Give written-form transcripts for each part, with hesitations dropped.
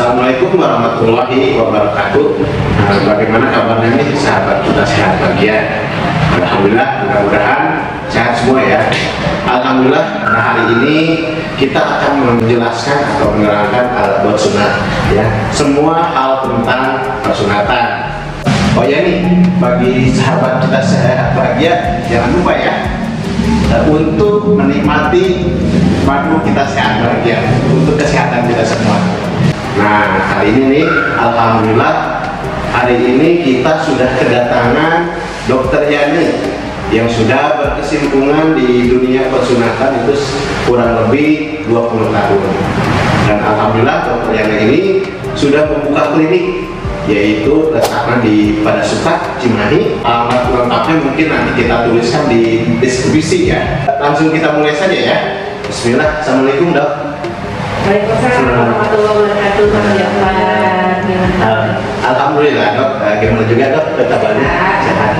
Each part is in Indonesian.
Assalamualaikum warahmatullahi wabarakatuh. Bagaimana kabarnya nih sahabat kita sehat bahagia? Alhamdulillah, mudah-mudahan sehat semua ya. Alhamdulillah, hari ini kita akan menjelaskan atau menerangkan alat buat sunat ya. Semua hal tentang persunatan. Oh ya nih, bagi sahabat kita sehat bahagia, jangan lupa ya untuk menikmati madu kita sehat bahagia untuk kesehatan kita semua. Nah, hari ini nih, alhamdulillah, hari ini kita sudah kedatangan Dokter Yani yang sudah berkecimpung di dunia persunatan itu kurang lebih 20 tahun. Dan alhamdulillah Dokter Yani ini sudah membuka klinik, yaitu letaknya pada Sukat, Cimahi. Alamat lengkapnya mungkin nanti kita tuliskan di deskripsi ya. Langsung kita mulai saja ya. Bismillah. Assalamualaikum Dok. Waalaikumsalam warahmatullahi wabarakatuh. Alhamdulillah Dok, gimana juga Dok kabarnya? Sehat.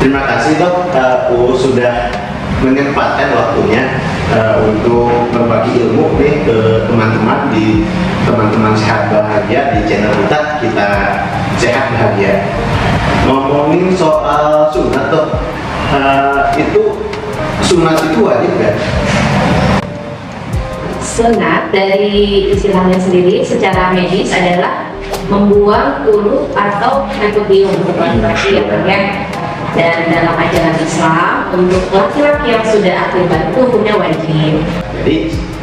Terima kasih Dok, sudah menyempatkan waktunya untuk berbagi ilmu nih ke teman-teman di teman-teman sehat bahagia di channel kita sehat bahagia. Ngomongin soal sunat Dok, sunat itu wajib kan? Sunat dari istilahnya sendiri secara medis adalah membuang kulit atau metodium untuk laki-laki ya. Dan dalam ajaran Islam untuk laki-laki yang sudah akil balik itu hukumnya wajib. Jadi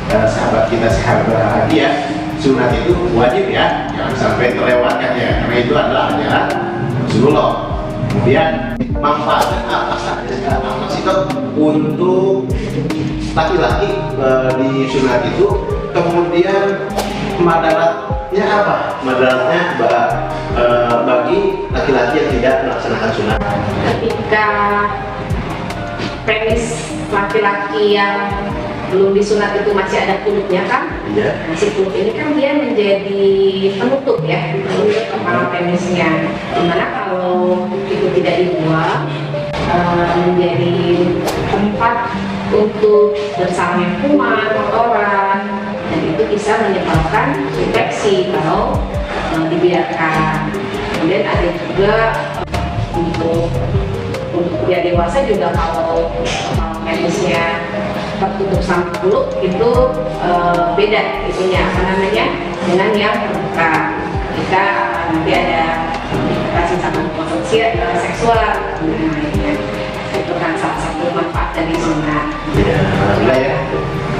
sahabat kita sehat bahagia, sunat itu wajib ya, jangan sampai terlewatkan ya, karena itu adalah ajaran Rasulullah. Kemudian manfaatnya apa saja sih Dok untuk laki-laki di sunat itu? Kemudian madaratnya apa? Madaratnya bagi laki-laki yang tidak melaksanakan sunat. Ketika penis laki-laki yang belum disunat itu masih ada kulitnya kan? Iya. Nah, si kulit ini kan dia menjadi penutup ya, penutup kepala penisnya. Dimana kalau itu tidak dibuang, menjadi tempat untuk bersarangnya kuman, kotoran, dan itu bisa menyebabkan infeksi kalau dibiarkan. Kemudian ada juga untuk pria dewasa juga kalau penisnya tertutup sama kulit itu beda itunya apa namanya dengan yang terbuka. Kita nanti ada kasih sama konsumsi seksual. Nah, itu kan salah satu manfaat dari sunat. Ya, alhamdulillah ya.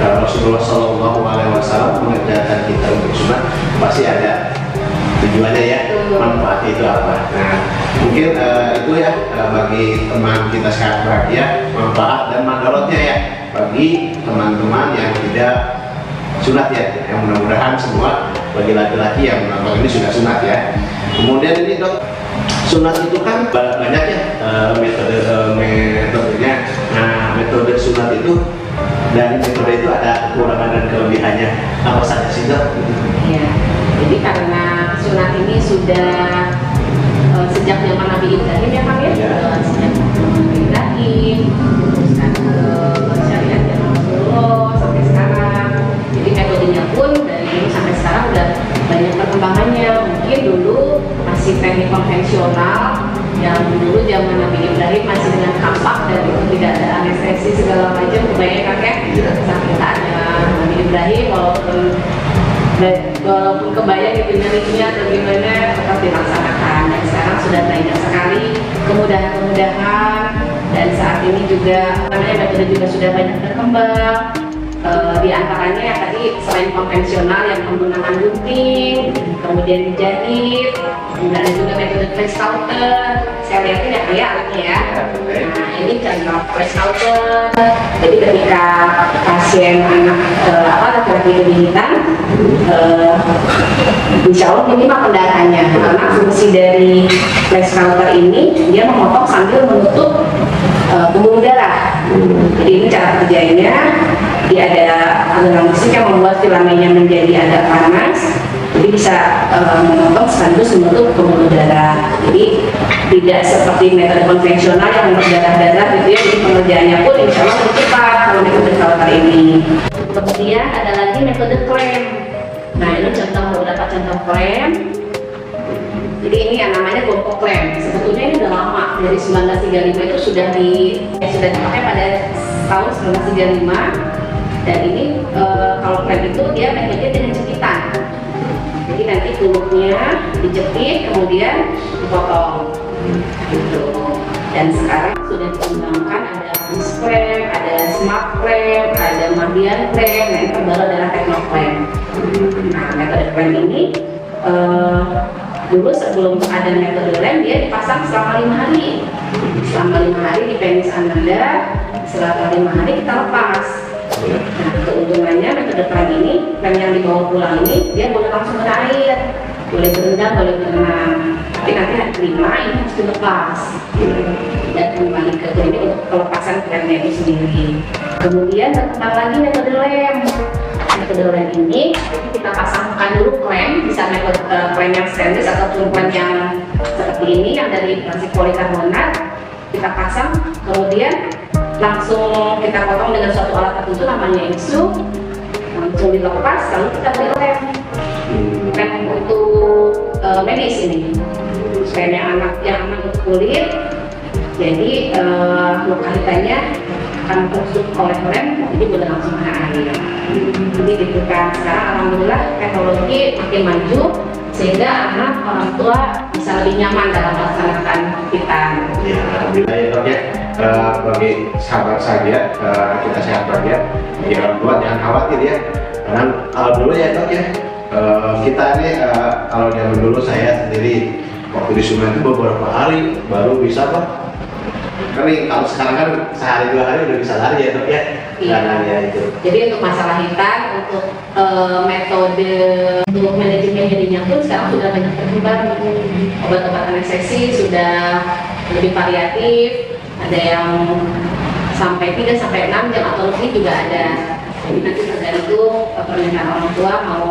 Rasulullah SAW mengajarkan kita untuk sunat pasti ada tujuannya ya, manfaat itu apa. Nah, mungkin itu ya bagi teman kita sehat bahagia, manfaat dan mandorotnya ya bagi teman-teman yang tidak sunat ya. Yang mudah-mudahan semua bagi laki-laki yang menonton ini sudah sunat ya. Kemudian ini Dok, sunat itu kan banyak ya metodenya. Nah, metode sunat itu dari metode itu ada kekurangan dan kelebihannya. Apa saja sih Dok? Ya, jadi karena sunat ini sudah sejak zaman Nabi Ibrahim ya Pak ya, sejak Nabi Ibrahim, terus kan ke syariat yang Rasulullah sampai sekarang. Jadi metodenya pun dari dulu sampai sekarang udah banyak perkembangannya. Mungkin dulu masih teknik konvensional yang dulu zaman Nabi Ibrahim masih dengan kampak dan itu tidak ada anestesi segala macam. Kebayang kan ya, sakitnya Nabi Ibrahim walaupun kebayang itu nyerinya atau gimana tetap dilaksanakan. Dan sekarang sudah banyak sekali kemudahan-kemudahan dan saat ini juga metode juga sudah banyak berkembang. Di antaranya ya tadi selain konvensional yang menggunakan gunting, kemudian dijahit, kemudian ada juga metode place counter. Saya lihatin ya kayak alatnya ya. Nah, ini contoh place counter. Jadi ketika pasien anak laki-laki kegiatan, insya Allah minimal pendarahannya. Karena fungsi dari place counter ini dia memotong sambil menutup pembuluh darah. Jadi ini cara kerjanya. Dia ada aliran listrik yang membuat filamennya menjadi agak panas, jadi bisa memotong sekaligus menutup pembuluh darah. Jadi tidak seperti metode konvensional yang untuk darah-darah gitu ya. Jadi pengerjaannya pun insya Allah lebih cepat kalau metode counter ini. Kemudian ada lagi metode klem. Nah ini beberapa contoh klem. Jadi ini yang namanya Gonco klem. Sebetulnya ini udah lama, dari 1935 itu sudah dipakai pada tahun 1935. Dan ini kalau klem itu dia metode dengan jepitan. Jadi nanti kulupnya dijepit kemudian dipotong gitu. Dan sekarang sudah dikembangkan ada Miss klem, ada Smart klem, ada Mardian klem. Nah yang terbaru adalah Tekno klem. Nah metode klem ini dulu sebelum ada metode lem dia dipasang selama 5 hari. Selama 5 hari di penis Anda, setelah 5 hari kita lepas. Nah keuntungannya metode klem ini, klem yang dibawa pulang ini dia boleh langsung kena air, boleh berendam, boleh berenang. Tapi nanti hari kelima ini harus dilepas dan kembali ke klinik untuk pelepasan klemnya itu sendiri. Kemudian berkembang lagi metode lem. Metode lem ini kita pasangkan dulu klem, bisa metode klem yang stainless ataupun klem yang seperti ini yang dari plastik polikarbonat kita pasang, kemudian langsung kita potong dengan suatu alat tertentu namanya extrude, langsung dilepas lalu kita beri lem. Lem untuk medis ini, lem yang aman untuk kulit. Jadi luka hitanya akan tertusuk oleh lem, jadi boleh langsung kena air. Jadi gitu kan. Sekarang alhamdulillah teknologi makin maju sehingga anak orang tua bisa lebih nyaman dalam melaksanakan jepitan. Ya, alhamdulillah ya dok ya. Bagi sahabat saja, kita sehat ya. Bagi orang tua jangan khawatir ya. Karena kalau dulu ya dok ya, kita ini kalau zaman dulu saya sendiri waktu di Sungai itu beberapa hari baru bisa pak. Karena kalau sekarang kan sehari 2 hari udah bisa lari ya dok ya. Iya. Ya itu. Jadi untuk masalah hitam, untuk metode untuk manajemen jadinya pun sekarang sudah banyak berkembang. Obat-obat anestesi sudah lebih variatif, ada yang sampai 3 sampai 6 jam atau lebih juga ada. Jadi nanti tergantung permintaan orang tua mau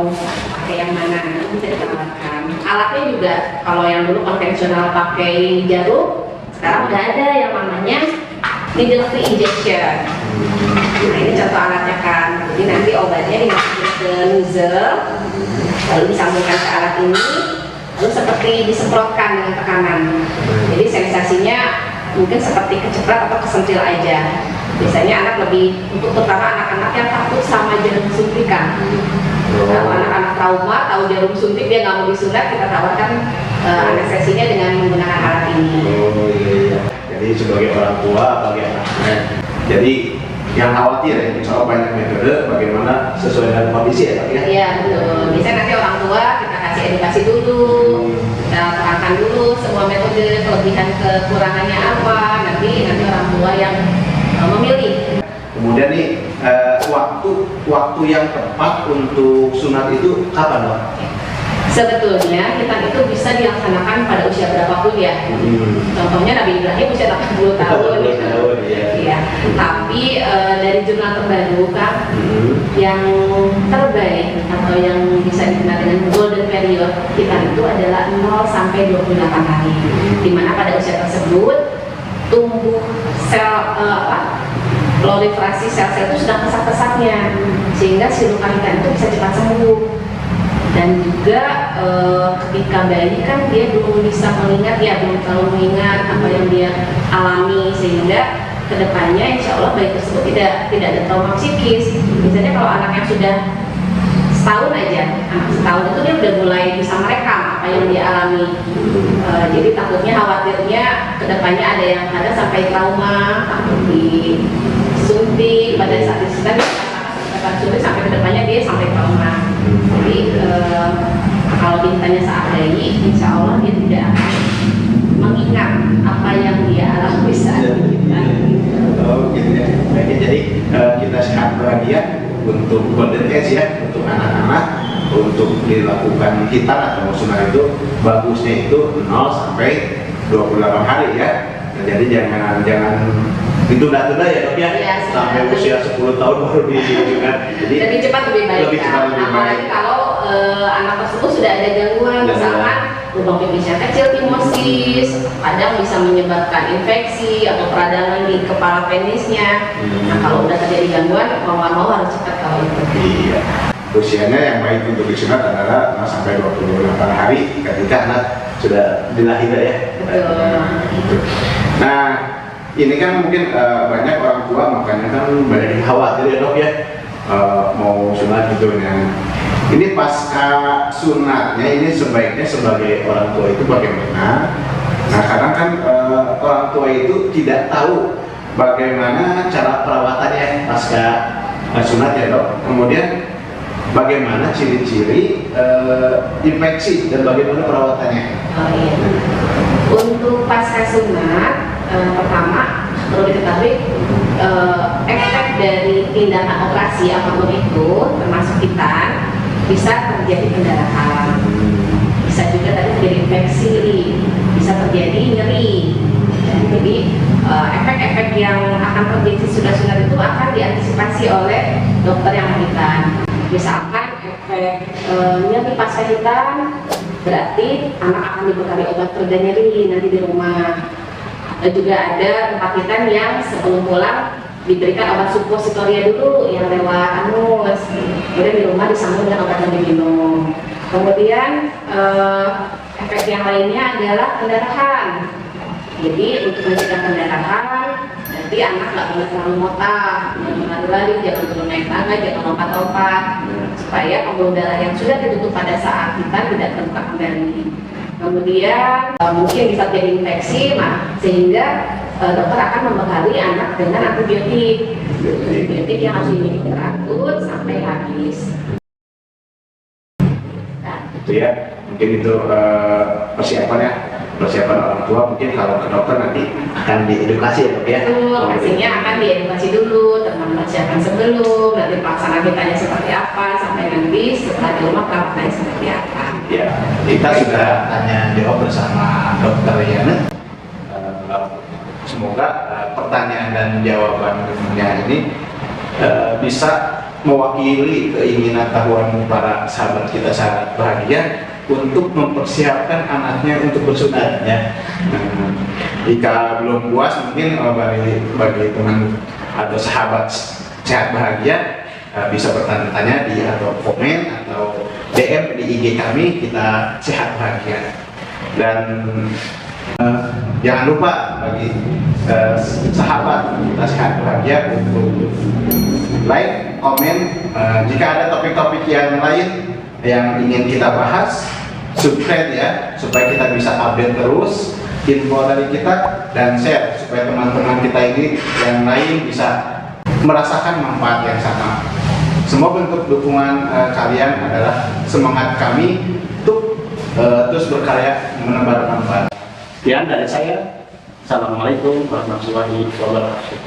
pakai yang mana, itu bisa ditawarkan. Alatnya juga kalau yang dulu konvensional pakai jarum, sekarang udah ada yang namanya needle free injection. Nah ini contoh alatnya kan, jadi nanti obatnya dimasukin ke nozzle, lalu disambungkan ke alat ini, lalu seperti disemprotkan dengan tekanan. Jadi sensasinya mungkin seperti keceprat atau kesentil aja. Biasanya anak lebih, untuk terutama anak-anak yang takut sama jarum suntikan. Kalau anak-anak trauma, tahu jarum suntik dia nggak mau disunat, kita tawarkan anestesinya dengan menggunakan alat ini. Oh iya. Jadi sebagai orang tua, bagi anak-anak. Jadi yang khawatir ya, insya Allah banyak metode bagaimana sesuai dengan kondisi ya dok ya. Iya betul. Biasanya nanti orang tua kita kasih edukasi dulu, kita terangkan dulu semua metode, kelebihan kekurangannya apa. Nanti orang tua yang memilih. Kemudian nih waktu yang tepat untuk sunat itu kapan dok? Sebetulnya kita itu bisa dilaksanakan pada usia berapapun ya. Contohnya Nabi Ibrahim usia 80 tahun. Iya. Tapi dari jurnal terbaru kan yang terbaik atau yang bisa dikenal dengan golden period kita itu adalah 0 sampai 28 hari. Dimana pada usia tersebut tumbuh sel proliferasi sel-sel itu sedang pesat-pesatnya, sehingga si luka hitam itu bisa cepat sembuh. Dan juga ketika bayi kan dia belum bisa mengingat ya, belum terlalu mengingat apa yang dia alami, sehingga kedepannya insya Allah bayi tersebut tidak ada trauma psikis. Misalnya kalau anak yang sudah setahun aja, anak setahun itu dia udah mulai bisa merekam apa yang dia alami. Jadi takutnya, khawatirnya kedepannya ada sampai trauma, takut disuntik pada saat disuntik, suntik sampai kedepannya dia sampai trauma. Jadi kalau ditanya saat bayi, insya Allah dia tidak akan mengingat apa yang dia alami saat kita. Oh gitu ya. Baiknya jadi kita sehat bahagia untuk golden age ya, untuk anak-anak untuk dilakukan hitam atau sunat itu bagusnya itu 0 sampai 28 hari ya. Nah, jadi jangan ditunda-tunda ya dok ya, sampai usia 10 tahun baru disunat. Jadi lebih cepat lebih baik. Lebih cepat lebih baik. Apalagi kalau anak tersebut sudah ada gangguan, misalkan lubang pipisnya kecil, timosis, kadang bisa menyebabkan infeksi atau peradangan di kepala penisnya. Nah kalau udah terjadi gangguan, mau nggak mau harus cepat kalau itu. Iya. usianya yang baik untuk disunat adalah 0 sampai 28 hari ketika anak sudah dilahirkan ya. Betul. Nah, ini kan mungkin banyak orang tua makanya kan banyak yang khawatir ya dok ya, mau sunat gitu ya. Ini pasca sunatnya ini sebaiknya sebagai orang tua itu bagaimana? Nah, kadang kan orang tua itu tidak tahu bagaimana cara perawatannya pasca sunat ya dok. Kemudian bagaimana ciri-ciri infeksi dan bagaimana perawatannya? Oh iya. Untuk pasca sunat, pertama perlu diketahui efek dari tindakan operasi apapun itu, termasuk hitan, bisa terjadi pendarahan, bisa juga tadi terjadi infeksi, bisa terjadi nyeri. Jadi efek-efek yang akan terjadi sudah sunat itu akan diantisipasi oleh dokter yang menghitan. Misalkan efek nyeri pasca hitan, berarti anak akan dibekali obat pereda nyeri nanti di rumah. Dan juga ada tempat hitan yang sebelum pulang diberikan obat suppositoria dulu yang lewat anus, kemudian di rumah disambung dengan obat yang diminum. Kemudian efek yang lainnya adalah pendarahan. Jadi untuk mencegah pendarahan, nanti anak nggak boleh terlalu motah, jangan lari, jangan turun naik tangga, jangan lompat-lompat, supaya pembuluh darah yang sudah ditutup pada saat hitan tidak terbuka kembali. Kemudian mungkin bisa terjadi infeksi, sehingga dokter akan membekali anak dengan antibiotik yang harus diminum teratur sampai habis. Itu ya, mungkin itu persiapan orang tua. Mungkin kalau ke dokter nanti akan diedukasi ya dok ya. Betul, pastinya akan diedukasi dulu, teman persiapan sebelum, nanti pelaksanaan hitanya seperti apa, sampai nanti setelah di rumah perawatannya seperti apa. Ya, kita sudah tanya jawab bersama dokter Yana. Semoga pertanyaan dan jawabannya ini bisa mewakili keinginan tahuan para sahabat kita sahabat bahagia untuk mempersiapkan anaknya untuk bersunat ya. Jika belum puas mungkin bagi teman atau sahabat sehat bahagia bisa bertanya-tanya di atau komen atau DM di IG kami, kita sehat bahagia. Dan jangan lupa bagi sahabat kita sehat bahagia untuk like, komen. Jika ada topik-topik yang lain yang ingin kita bahas, subscribe ya, supaya kita bisa update terus info dari kita, dan share supaya teman-teman kita ini yang lain bisa merasakan manfaat yang sama. Semua bentuk dukungan kalian adalah semangat kami untuk terus berkarya menebar manfaat. Sekian dari saya. Assalamualaikum warahmatullahi wabarakatuh.